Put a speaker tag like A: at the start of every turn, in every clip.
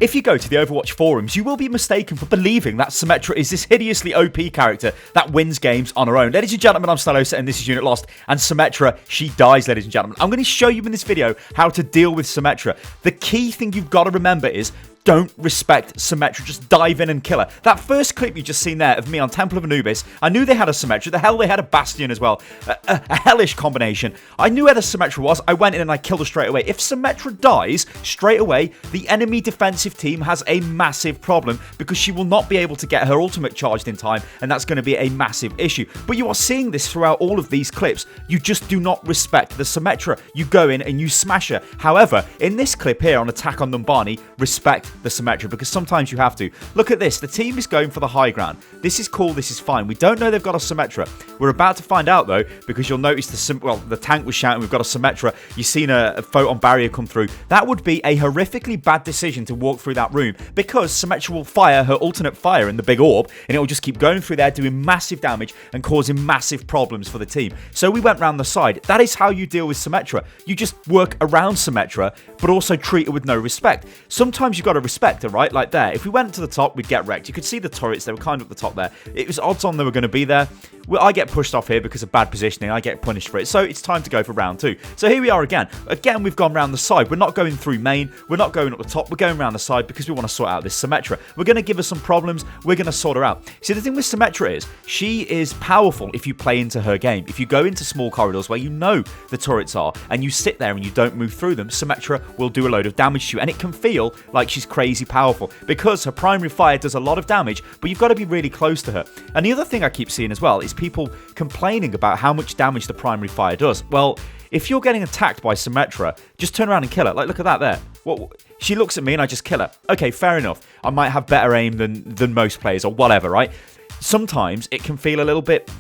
A: If you go to the Overwatch forums, you will be mistaken for believing that Symmetra is this hideously OP character that wins games on her own. Ladies and gentlemen, I'm Stylosa and this is Unit Lost, and Symmetra, she dies, ladies and gentlemen. I'm going to show you in this video how to deal with Symmetra. The key thing you've got to remember is don't respect Symmetra. Just dive in and kill her. That first clip you just seen there of me on Temple of Anubis, I knew they had a Symmetra. The hell, they had a Bastion as well. A hellish combination. I knew where the Symmetra was. I went in and I killed her straight away. If Symmetra dies straight away, the enemy defensive team has a massive problem because she will not be able to get her ultimate charged in time, and that's going to be a massive issue. But you are seeing this throughout all of these clips. You just do not respect the Symmetra. You go in and you smash her. However, in this clip here on Attack on Numbani, respect the Symmetra, because sometimes you have to. Look at this. The team is going for the high ground. This is cool. This is fine. We don't know they've got a Symmetra. We're about to find out, though, because you'll notice the tank was shouting, we've got a Symmetra. You've seen a photon barrier come through. That would be a horrifically bad decision to walk through that room, because Symmetra will fire her alternate fire in the big orb, and it will just keep going through there, doing massive damage and causing massive problems for the team. So we went round the side. That is how you deal with Symmetra. You just work around Symmetra, but also treat her with no respect. Sometimes you've got to respect her, right? Like there. If we went to the top, we'd get wrecked. You could see the turrets. They were kind of at the top there. It was odds on they were going to be there. Well, I get pushed off here because of bad positioning. I get punished for it. So it's time to go for round 2. So here we are again. Again, we've gone round the side. We're not going through main. We're not going up the top. We're going round the side because we want to sort out this Symmetra. We're going to give her some problems. We're going to sort her out. See, the thing with Symmetra is she is powerful if you play into her game. If you go into small corridors where you know the turrets are and you sit there and you don't move through them, Symmetra will do a load of damage to you. And it can feel like she's crazy powerful because her primary fire does a lot of damage, but you've got to be really close to her. And the other thing I keep seeing as well is people complaining about how much damage the primary fire does. Well, if you're getting attacked by Symmetra, just turn around and kill her. Like, look at that there. What? She looks at me and I just kill her. Okay, fair enough. I might have better aim than most players or whatever, right? Sometimes it can feel a little bit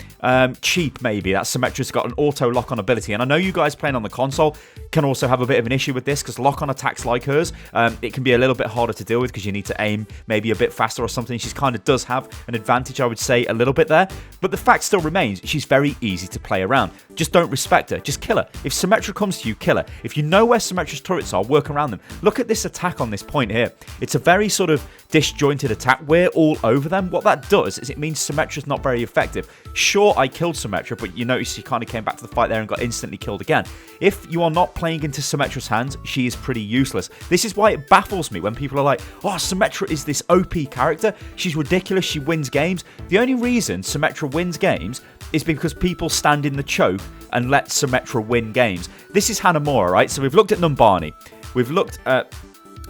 A: cheap, maybe, that Symmetra's got an auto lock-on ability. And I know you guys playing on the console can also have a bit of an issue with this, because lock-on attacks like hers, it can be a little bit harder to deal with because you need to aim maybe a bit faster or something. She kind of does have an advantage, I would say, a little bit there. But the fact still remains, she's very easy to play around. Just don't respect her. Just kill her. If Symmetra comes to you, kill her. If you know where Symmetra's turrets are, work around them. Look at this attack on this point here. It's a very sort of disjointed attack. We're all over them. What that does is it means Symmetra's not very effective. Sure, I killed Symmetra, but you notice she kind of came back to the fight there and got instantly killed again. If you are not playing into Symmetra's hands, she is pretty useless. This is why it baffles me when people are like, oh, Symmetra is this OP character. She's ridiculous. She wins games. The only reason Symmetra wins games is because people stand in the choke and let Symmetra win games. This is Hanamura, right? So we've looked at Numbani. We've looked at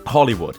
A: Hollywood.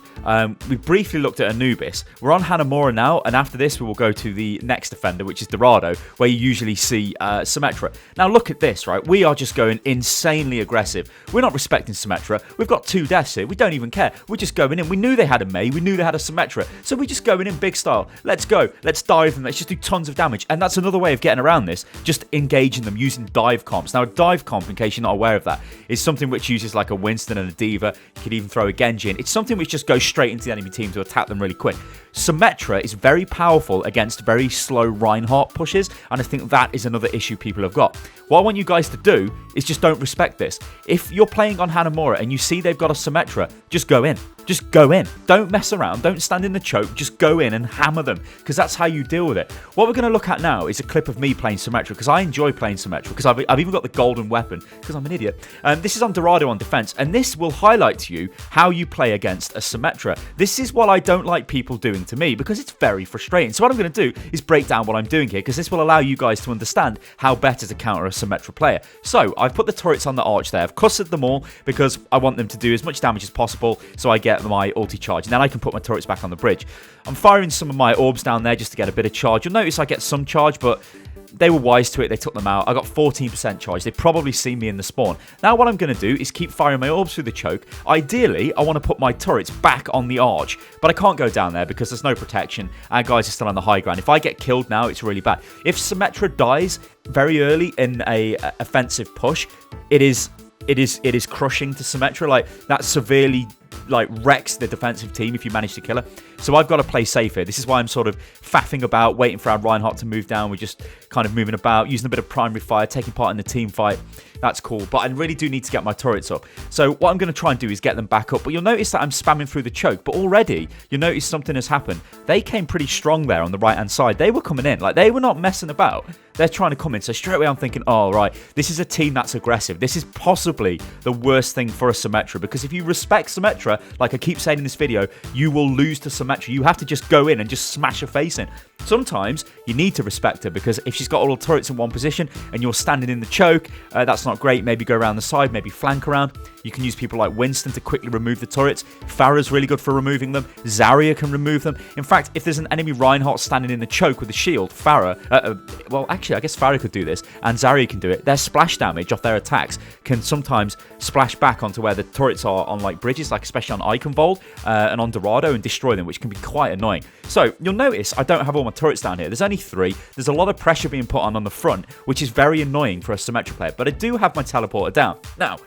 A: We briefly looked at Anubis. We're on Hanamura now, and after this we will go to the next defender, which is Dorado, where you usually see Symmetra. Now look at this, right? We are just going insanely aggressive. We're not respecting Symmetra. We've got 2 deaths here. We don't even care. We're just going in. We knew they had a May. We knew they had a Symmetra. So we're just going in big style. Let's go. Let's dive them. Let's just do tons of damage. And that's another way of getting around this. Just engaging them using dive comps. Now a dive comp, in case you're not aware of that, is something which uses like a Winston and a Diva. You could even throw a Genji in. It's something which just goes straight into the enemy team to attack them really quick. Symmetra is very powerful against very slow Reinhardt pushes, and I think that is another issue people have got. What I want you guys to do is just don't respect this. If you're playing on Hanamura and you see they've got a Symmetra, just go in. Just go in. Don't mess around. Don't stand in the choke. Just go in and hammer them, because that's how you deal with it. What we're going to look at now is a clip of me playing Symmetra, because I enjoy playing Symmetra, because I've even got the golden weapon, because I'm an idiot. This is on Dorado on defense, and this will highlight to you how you play against a Symmetra. This is what I don't like people doing to me, because it's very frustrating. So what I'm going to do is break down what I'm doing here, because this will allow you guys to understand how better to counter a Symmetra player. So I've put the turrets on the arch there. I've clustered them all because I want them to do as much damage as possible, so I get my ulti charge, and then I can put my turrets back on the bridge. I'm firing some of my orbs down there just to get a bit of charge. You'll notice I get some charge, but they were wise to it. They took them out. I got 14% charge. They probably see me in the spawn. Now what I'm going to do is keep firing my orbs through the choke. Ideally, I want to put my turrets back on the arch, but I can't go down there because there's no protection. Our guys are still on the high ground. If I get killed now, it's really bad. If Symmetra dies very early in a offensive push, it is crushing to Symmetra. Like, that severely wrecks the defensive team if you manage to kill her. So I've got to play safe here. This is why I'm sort of faffing about, waiting for our Reinhardt to move down. We're just kind of moving about, using a bit of primary fire, taking part in the team fight. That's cool, but I really do need to get my turrets up. So what I'm going to try and do is get them back up, but you'll notice that I'm spamming through the choke, but already you'll notice something has happened. They came pretty strong there on the right-hand side. They were coming in, like they were not messing about. They're trying to come in, so straight away I'm thinking, oh, right, this is a team that's aggressive. This is possibly the worst thing for a Symmetra, because if you respect Symmetra, like I keep saying in this video, you will lose to Symmetra. You have to just go in and just smash her face in. Sometimes you need to respect her, because if she's got all the turrets in one position and you're standing in the choke, that's not great. Maybe go around the side, maybe flank around. You can use people like Winston to quickly remove the turrets. Pharah's really good for removing them. Zarya can remove them. In fact, if there's an enemy Reinhardt standing in the choke with a shield, Pharah, well, actually, I guess Pharah could do this, and Zarya can do it. Their splash damage off their attacks can sometimes splash back onto where the turrets are on like bridges, like especially on Iconvold and on Dorado, and destroy them, which can be quite annoying. So you'll notice I don't have all my turrets down here. There's only 3. There's a lot of pressure being put on the front, which is very annoying for a Symmetra player, but I do have my teleporter down. Now,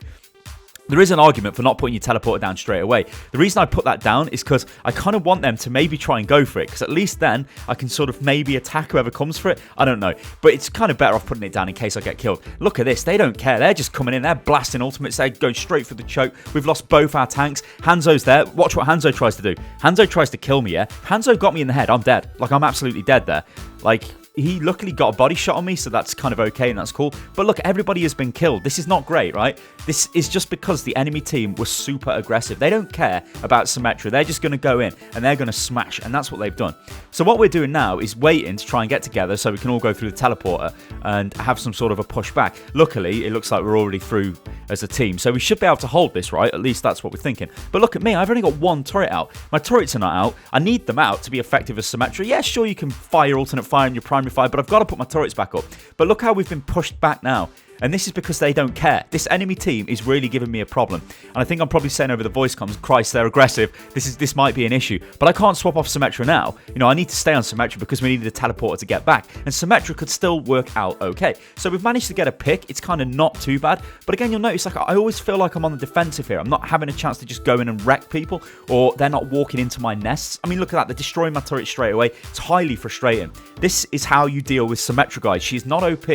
A: there is an argument for not putting your teleporter down straight away. The reason I put that down is because I kind of want them to maybe try and go for it, because at least then I can sort of maybe attack whoever comes for it. I don't know, but it's kind of better off putting it down in case I get killed. Look at this. They don't care. They're just coming in. They're blasting ultimates. They're going straight for the choke. We've lost both our tanks. Hanzo's there. Watch what Hanzo tries to do. Hanzo tries to kill me, yeah? If Hanzo got me in the head, I'm dead. Like, I'm absolutely dead there. Like, he luckily got a body shot on me, so that's kind of okay and that's cool. But look, everybody has been killed. This is not great, right? This is just because the enemy team was super aggressive. They don't care about Symmetra. They're just going to go in and they're going to smash, and that's what they've done. So what we're doing now is waiting to try and get together so we can all go through the teleporter and have some sort of a pushback. Luckily, it looks like we're already through as a team, so we should be able to hold this, right? At least that's what we're thinking. But look at me. I've only got 1 turret out. My turrets are not out. I need them out to be effective as Symmetra. Yeah, sure, you can fire alternate fire in your primary fire, but I've got to put my turrets back up. But look how we've been pushed back now. And this is because they don't care. This enemy team is really giving me a problem. And I think I'm probably saying over the voice comms, Christ, they're aggressive. This might be an issue. But I can't swap off Symmetra now. You know, I need to stay on Symmetra because we needed a teleporter to get back. And Symmetra could still work out okay. So we've managed to get a pick. It's kind of not too bad. But again, you'll notice like I always feel like I'm on the defensive here. I'm not having a chance to just go in and wreck people, or they're not walking into my nests. I mean, look at that. They're destroying my turret straight away. It's highly frustrating. This is how you deal with Symmetra, guys. She's not OP.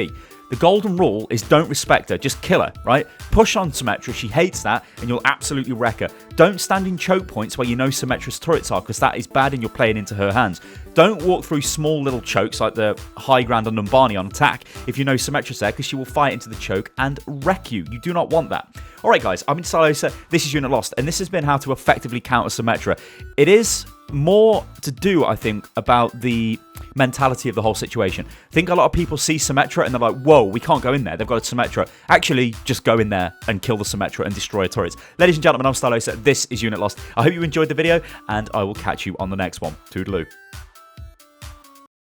A: The golden rule is don't respect her, just kill her, right? Push on Symmetra, she hates that, and you'll absolutely wreck her. Don't stand in choke points where you know Symmetra's turrets are, because that is bad and you're playing into her hands. Don't walk through small little chokes like the high ground on Numbani on attack if you know Symmetra's there, because she will fight into the choke and wreck you. You do not want that. Alright guys, I'm in Stylosa, this is Unit Lost, and this has been how to effectively counter Symmetra. It is more to do, I think, about the mentality of the whole situation. I think a lot of people see Symmetra and they're like, whoa, we can't go in there. They've got a Symmetra. Actually, just go in there and kill the Symmetra and destroy turrets. Ladies and gentlemen, I'm Stylosa. This is Unit Lost. I hope you enjoyed the video, and I will catch you on the next one. Toodaloo.